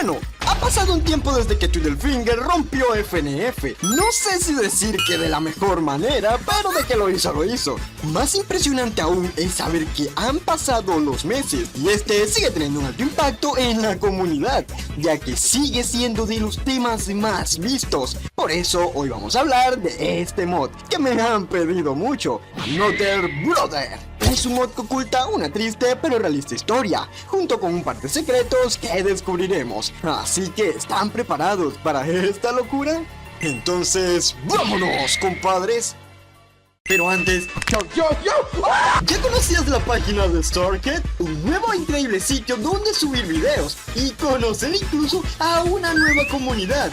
Bueno, ha pasado un tiempo desde que Twiddlefinger rompió FNF. No sé si decir que de la mejor manera, pero de que lo hizo, lo hizo. Más impresionante aún es saber que han pasado los meses y este sigue teniendo un alto impacto en la comunidad, ya que sigue siendo de los temas más vistos. Por eso hoy vamos a hablar de este mod que me han pedido mucho, Another Brother. Es un mod que oculta una triste pero realista historia, junto con un par de secretos que descubriremos. Así que, ¿están preparados para esta locura? Entonces, ¡vámonos, compadres! Pero antes, ¿ya conocías la página de StarKit? Un nuevo e increíble sitio donde subir videos y conocer incluso a una nueva comunidad.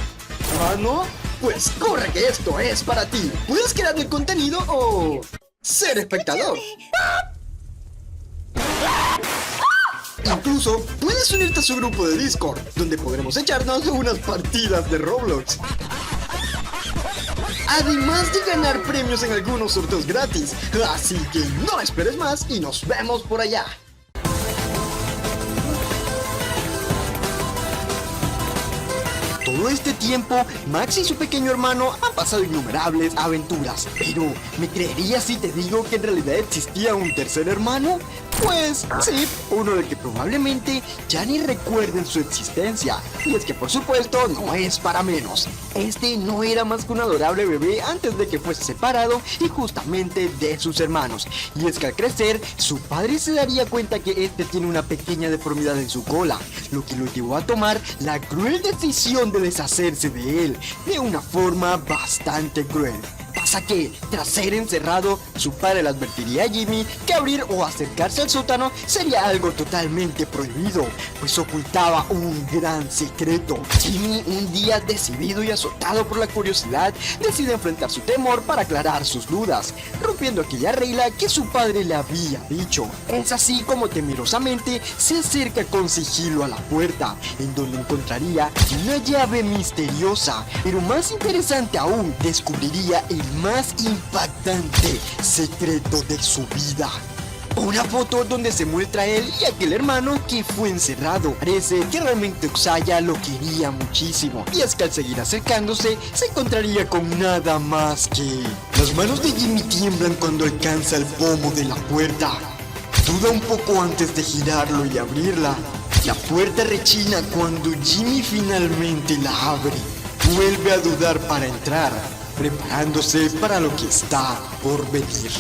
¿Ah, no? Pues corre que esto es para ti. Puedes crear el contenido o ser espectador. Incluso puedes unirte a su grupo de Discord, donde podremos echarnos unas partidas de Roblox. Además de ganar premios en algunos sorteos gratis. Así que no esperes más y nos vemos por allá. Todo este tiempo, Max y su pequeño hermano han pasado innumerables aventuras. Pero, ¿me creerías si te digo que en realidad existía un tercer hermano? Pues sí, uno del que probablemente ya ni recuerden su existencia. Y es que por supuesto no es para menos. Este no era más que un adorable bebé antes de que fuese separado y justamente de sus hermanos. Y es que al crecer, su padre se daría cuenta que este tiene una pequeña deformidad en su cola, lo que lo llevó a tomar la cruel decisión de deshacerse de él, de una forma bastante cruel. Pasa que, tras ser encerrado, su padre le advertiría a Jimmy que abrir o acercarse al sótano sería algo totalmente prohibido, pues ocultaba un gran secreto. Jimmy, un día decidido y azotado por la curiosidad, decide enfrentar su temor para aclarar sus dudas, rompiendo aquella regla que su padre le había dicho. Es así como temerosamente se acerca con sigilo a la puerta, en donde encontraría una llave misteriosa, pero más interesante aún, descubriría el más impactante secreto de su vida. Una foto donde se muestra a él y aquel hermano que fue encerrado. Parece que realmente Oxaya lo quería muchísimo, y es que al seguir acercándose se encontraría con nada más que... Las manos de Jimmy tiemblan cuando alcanza el pomo de la puerta. Duda un poco antes de girarlo y abrirla. La puerta rechina cuando Jimmy finalmente la abre. Vuelve a dudar para entrar, preparándose para lo que está por venir.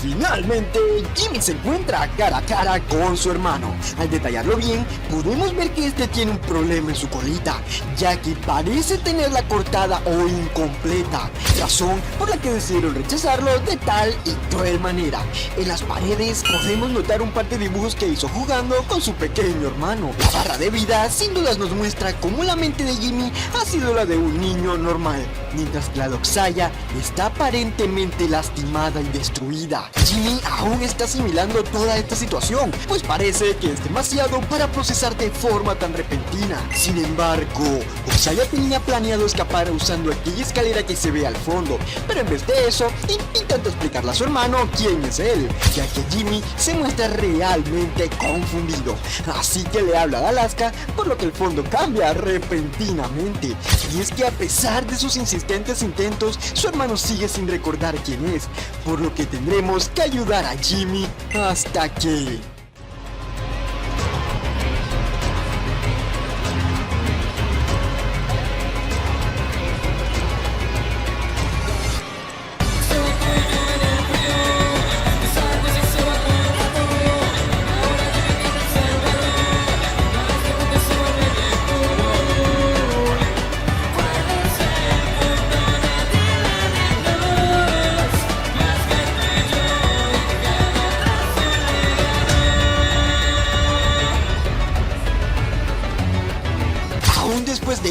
Finalmente, Jimmy se encuentra cara a cara con su hermano. Al detallarlo bien, podemos ver que este tiene un problema en su colita, ya que parece tenerla cortada o incompleta, razón por la que decidieron rechazarlo de tal y cruel manera. En las paredes podemos notar un par de dibujos que hizo jugando con su pequeño hermano. La barra de vida sin dudas nos muestra cómo la mente de Jimmy ha sido la de un niño normal, mientras que la de Oxaya está aparentemente lastimada y destruida. Jimmy aún está asimilando toda esta situación, pues parece que es demasiado para procesar de forma tan repentina. Sin embargo, Oxaya tenía planeado escapar usando aquella escalera que se ve al fondo, pero en vez de eso, intenta explicarle a su hermano quién es él, ya que Jimmy se muestra realmente confundido. Así que le habla a Alaska, por lo que el fondo cambia repentinamente. Y es que a pesar de sus insistentes intentos, su hermano sigue sin recordar quién es, por lo que tendremos que ayudar a Jimmy hasta que...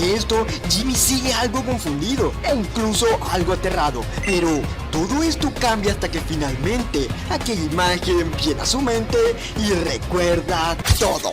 de esto, Jimmy sigue algo confundido e incluso algo aterrado. Pero todo esto cambia hasta que finalmente aquella imagen viene a su mente y recuerda todo.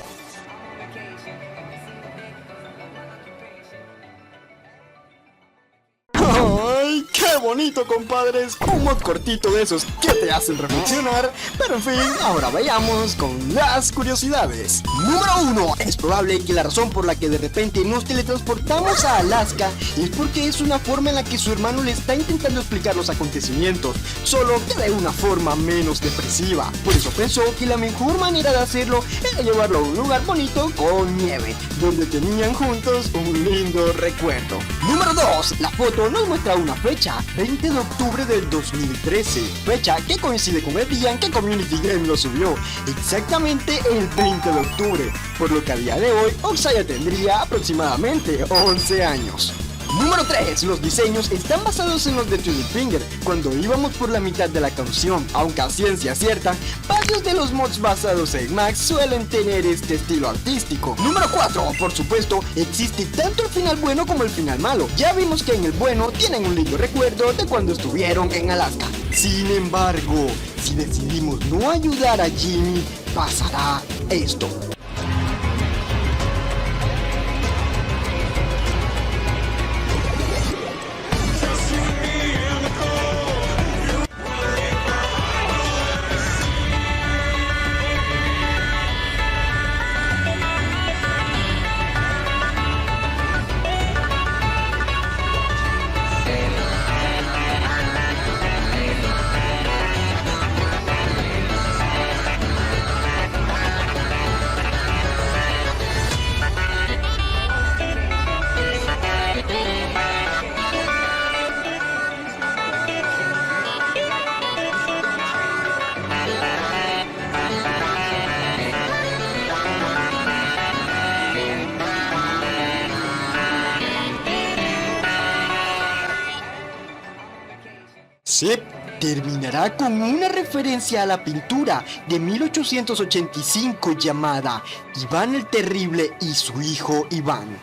¡Ay, qué bonito, compadres! Un mod cortito de esos que te hacen reflexionar. Pero en fin, ahora vayamos con las curiosidades. Número 1. Es probable que la razón por la que de repente nos teletransportamos a Alaska es porque es una forma en la que su hermano le está intentando explicar los acontecimientos, solo que de una forma menos depresiva. Por eso pensó que la mejor manera de hacerlo era llevarlo a un lugar bonito con nieve, donde tenían juntos un lindo recuerdo. Número 2. La foto nos muestra una fecha, 20 de octubre del 2013, fecha que coincide con el día en que Community Game lo subió, exactamente el 20 de octubre, por lo que a día de hoy Oxaya tendría aproximadamente 11 años. Número 3. Los diseños están basados en los de Twiddle Finger cuando íbamos por la mitad de la canción, aunque a ciencia cierta, varios de los mods basados en Max suelen tener este estilo artístico. Número 4. Por supuesto, existe tanto el final bueno como el final malo. Ya vimos que en el bueno tienen un lindo recuerdo de cuando estuvieron en Alaska. Sin embargo, si decidimos no ayudar a Jimmy, pasará esto. Sí, terminará con una referencia a la pintura de 1885 llamada Iván el Terrible y su hijo Iván.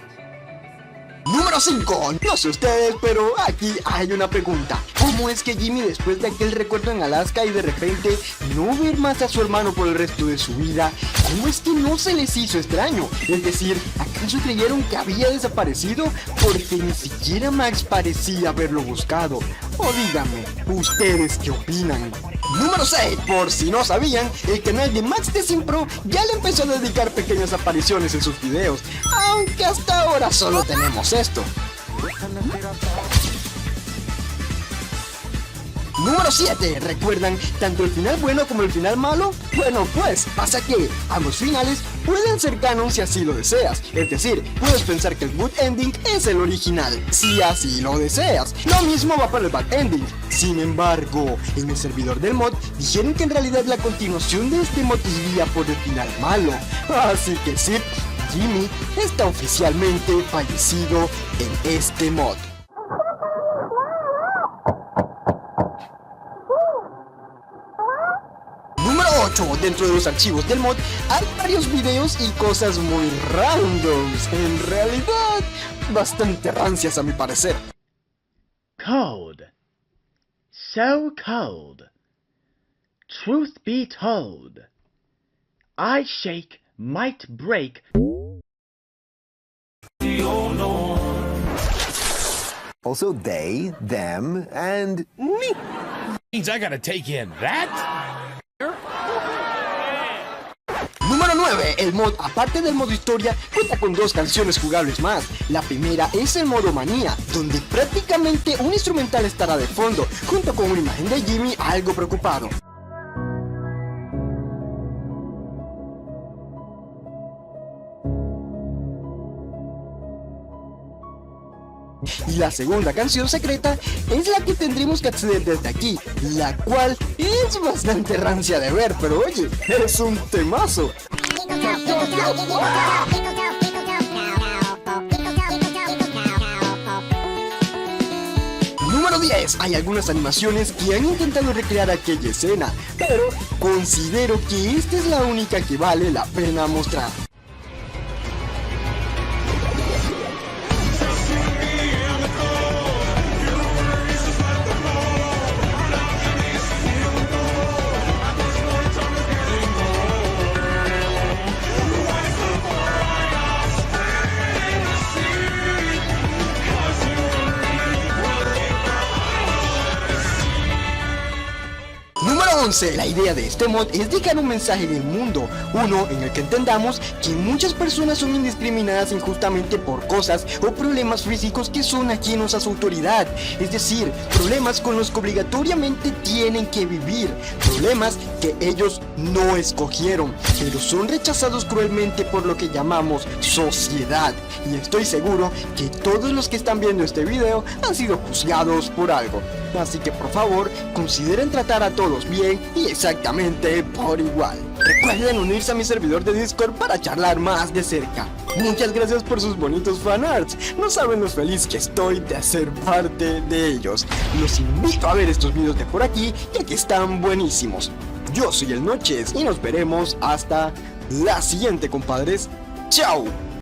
Número 5. No sé ustedes, pero aquí hay una pregunta. ¿Cómo es que Jimmy, después de aquel recuerdo en Alaska y de repente no ver más a su hermano por el resto de su vida, cómo es que no se les hizo extraño? Es decir, ¿acaso creyeron que había desaparecido? Porque ni siquiera Max parecía haberlo buscado. O díganme, ¿ustedes qué opinan? Número 6. Por si no sabían, el canal de Max de Simpro ya le empezó a dedicar pequeñas apariciones en sus videos, aunque hasta ahora solo tenemos esto. Número 7. ¿Recuerdan tanto el final bueno como el final malo? Bueno, pues pasa que ambos finales pueden ser canon si así lo deseas. Es decir, puedes pensar que el good ending es el original, si así lo deseas. Lo mismo va para el bad ending. Sin embargo, en el servidor del mod dijeron que en realidad la continuación de este mod iría por el final malo. Así que sí, Jimmy está oficialmente fallecido en este mod. Número 8. Dentro de los archivos del mod hay varios videos y cosas muy randoms, en realidad bastante rancias a mi parecer. Cold. So cold. Truth be told, I shake might break. Also they, them, and me. Means I gotta take in that? Número 9. El mod, aparte del modo historia, cuenta con dos canciones jugables más. La primera es el modo manía, donde prácticamente un instrumental estará de fondo, junto con una imagen de Jimmy algo preocupado. Y la segunda canción secreta es la que tendremos que acceder desde aquí, la cual es bastante rancia de ver, pero oye, es un temazo. Número 10. Hay algunas animaciones que han intentado recrear aquella escena, pero considero que esta es la única que vale la pena mostrar. Entonces, la idea de este mod es dejar un mensaje en el mundo, uno en el que entendamos que muchas personas son indiscriminadas injustamente por cosas o problemas físicos que son ajenos a su autoridad, es decir, problemas con los que obligatoriamente tienen que vivir, problemas que ellos no escogieron, pero son rechazados cruelmente por lo que llamamos sociedad, y estoy seguro que todos los que están viendo este video han sido juzgados por algo. Así que por favor, consideren tratar a todos bien y exactamente por igual. Recuerden unirse a mi servidor de Discord para charlar más de cerca. Muchas gracias por sus bonitos fanarts. No saben lo feliz que estoy de ser parte de ellos. Los invito a ver estos videos de por aquí, ya que están buenísimos. Yo soy el Noches y nos veremos hasta la siguiente, compadres. ¡Chao!